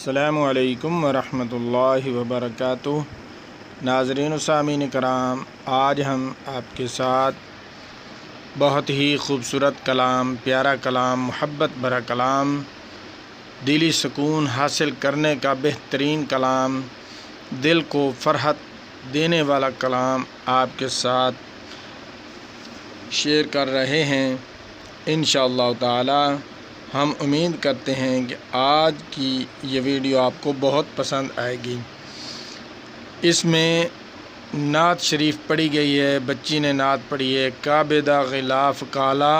अस्सलामु अलैकुम वरहमतुल्लाहि वबरकातुहू। नाज़रीन व सामीन कराम, आज हम आपके साथ बहुत ही ख़ूबसूरत कलाम, प्यारा कलाम, मोहब्बत भरा कलाम, दिली सुकून हासिल करने का बेहतरीन कलाम, दिल को फ़रहत देने वाला कलाम आपके साथ शेयर कर रहे हैं। इंशाअल्लाह ताला हम उम्मीद करते हैं कि आज की ये वीडियो आपको बहुत पसंद आएगी। इसमें नात शरीफ पढ़ी गई है, बच्ची ने नात पढ़ी है। काबेदा गिलाफ काला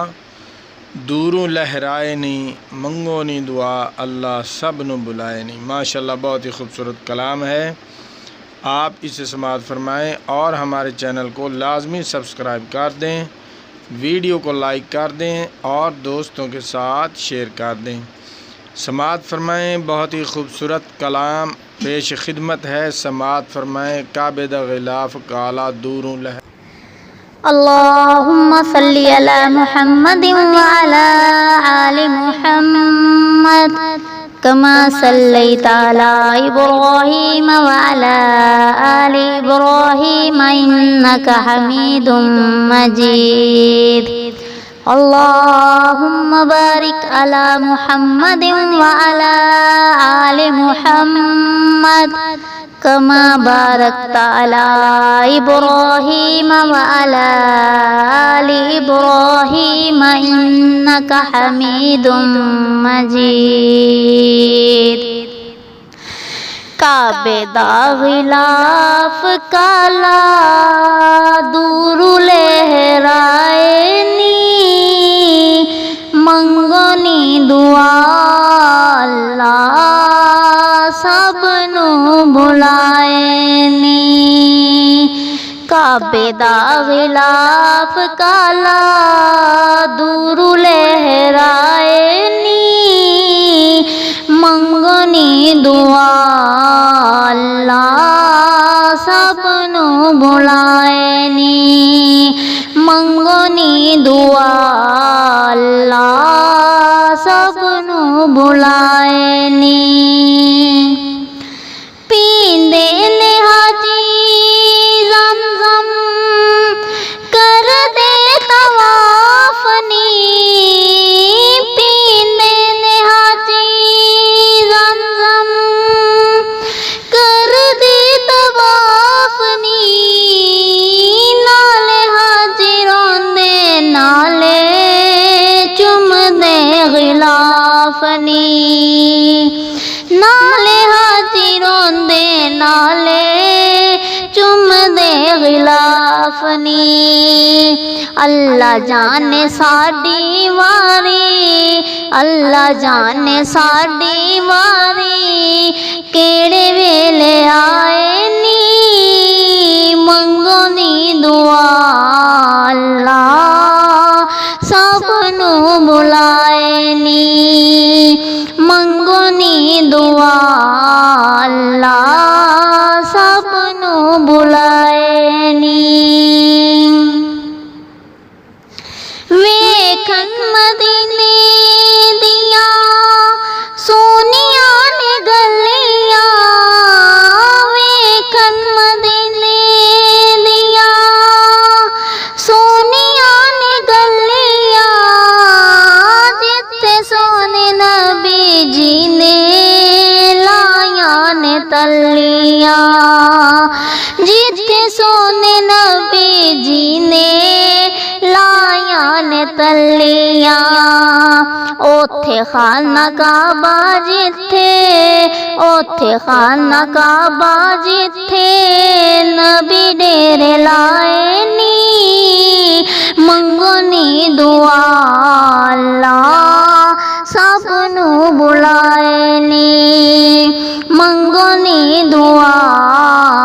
दूरों लहराए नहीं, मंगो नी दुआ अल्लाह सब नु बुलाए नहीं। माशाल्लाह बहुत ही खूबसूरत कलाम है। आप इसे समाअत फरमाएँ और हमारे चैनल को लाजमी सब्सक्राइब कर दें, वीडियो को लाइक कर दें और दोस्तों के साथ शेयर कर दें। समाअत फरमाएँ। बहुत ही खूबसूरत कलाम पेश खिदमत है। समाअत फरमाएँ। काबेदा गिलाफ काला दूरों लह अल्लाहुम्मा सल्ली अला मुहम्मद व अला आलि मुहम्मद कमा सल्लैता अला इब्राहीम व अला आलि इब्राहीम इन्नका हमीदुम मजीद। अल्लाहुम्मा बारिक अला मुहम्मद व अला आलि मुहम्मद कमा बारकता अला इब्राहीम व अला आलि इब्राहीम इन्नका हमीदुम मजीद। काबेदा गिलाफ काला दूर लहराए नी, मंगोनी दुआ अल्लाह सबनु बुलाए नी। काबेदा गिलाफ काला दूर लहराए नी, मंगनी दुआ अल्लाह सबनु बुलाए नी, मंगनी दुआ अल्लाह सबनु बुलाए नी। पींदे ने हाजी ज़मज़म कर दे तवाफ़ नी, पींदे ने हाजी ज़मज़म कर दे तवाफ़ नी। नाले हाजी रोंदे नाले चुम दे गिलाफ नी, नाले हाजी रोंदे नाले चुम दे गिलाफ नी। अल्लाह जाने साडी वारी, अल्लाह जाने साडी वारी केड़े वेले आए नी, मंगो नी दुआ अल्लाह सबनु बुलाए नी, मंगो नी दुआ अल्लाह सबनु बुलाए नी। वेखन मदीने दिया सोनिया ने गलियां, वेखन मदीने दिया सोनिया ने गलियां, जिथे सोने नबी जी ने लाया ने तलियां, जिथे सोने नबी जी ने लाया ने तलियां। ओथे खाना काबा जिथे, ओथे खाना काबा जिथे नबी डेरे लाए नी, मंगो नी दुआ अल्लाह सबनु बुलाए नी, मंगो नी दुआ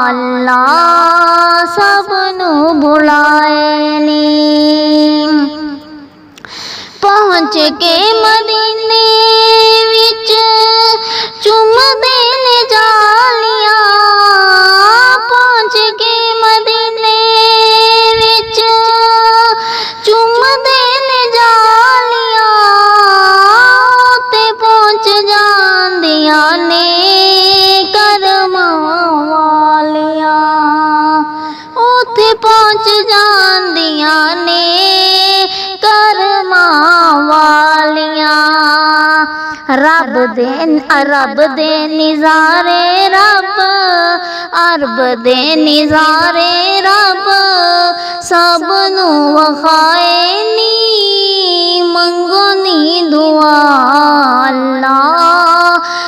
अल्लाह सबनु बुलाए नी। पहुँच के मदीने विच चुमदे ने जालियां, पहुँच के मदीने विच चुमदे ने जालियां, ते पहुँच जांदियां ਨੇ ਕਰਮਾਂ ਵਾਲੀਆਂ, ਉੱਥੇ ਪਹੁੰਚ ਜਾਂਦੀਆਂ ਨੇ ਕਰਮਾਂ ਵਾਲੀਆਂ। ਰੱਬ ਦੇ ਨਿਜ਼ਾਰੇ ਰੱਬ, ਅਰਬ ਦੇ ਨਿਜ਼ਾਰੇ ਰੱਬ ਸਭ ਨੂੰ ਵਖਾਏ ਨੀ, ਮੰਗੋ ਨੀ ਦੁਆ ਅੱਲਾ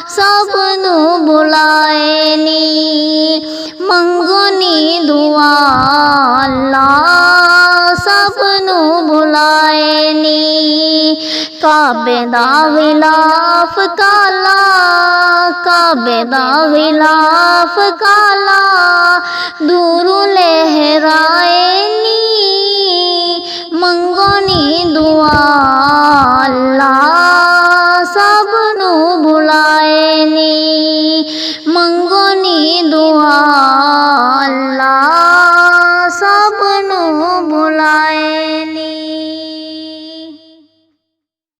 ਸਭ ਨੂੰ ਬੁਲਾਏ ਨੀ, ਮੰਗੋ ਨੀ ਦੁਆ ਅੱਲਾ ਸਭ ਨੂੰ ਬੁਲਾਏ ਨੀ। ਕਾਬੇ ਦਾ ਗਿਲਾਫ ਕਾਲਾ, ਕਾਬੇ ਦਾ ਗਿਲਾਫ ਕਾਲਾ ਦੂਰੋਂ ਲਹਿਰਾਏ ਨੀ, ਮੰਗੋ ਨੀ ਦੁਆ ਅੱਲਾ ਸਭ ਨੂੰ ਬੁਲਾਏ ਨੀ, ਮੰਗੋ ਨੀ ਦੁਆ ਅੱਲਾ ਸਭ ਨੂੰ ਬੁਲਾਏ ਨੀ।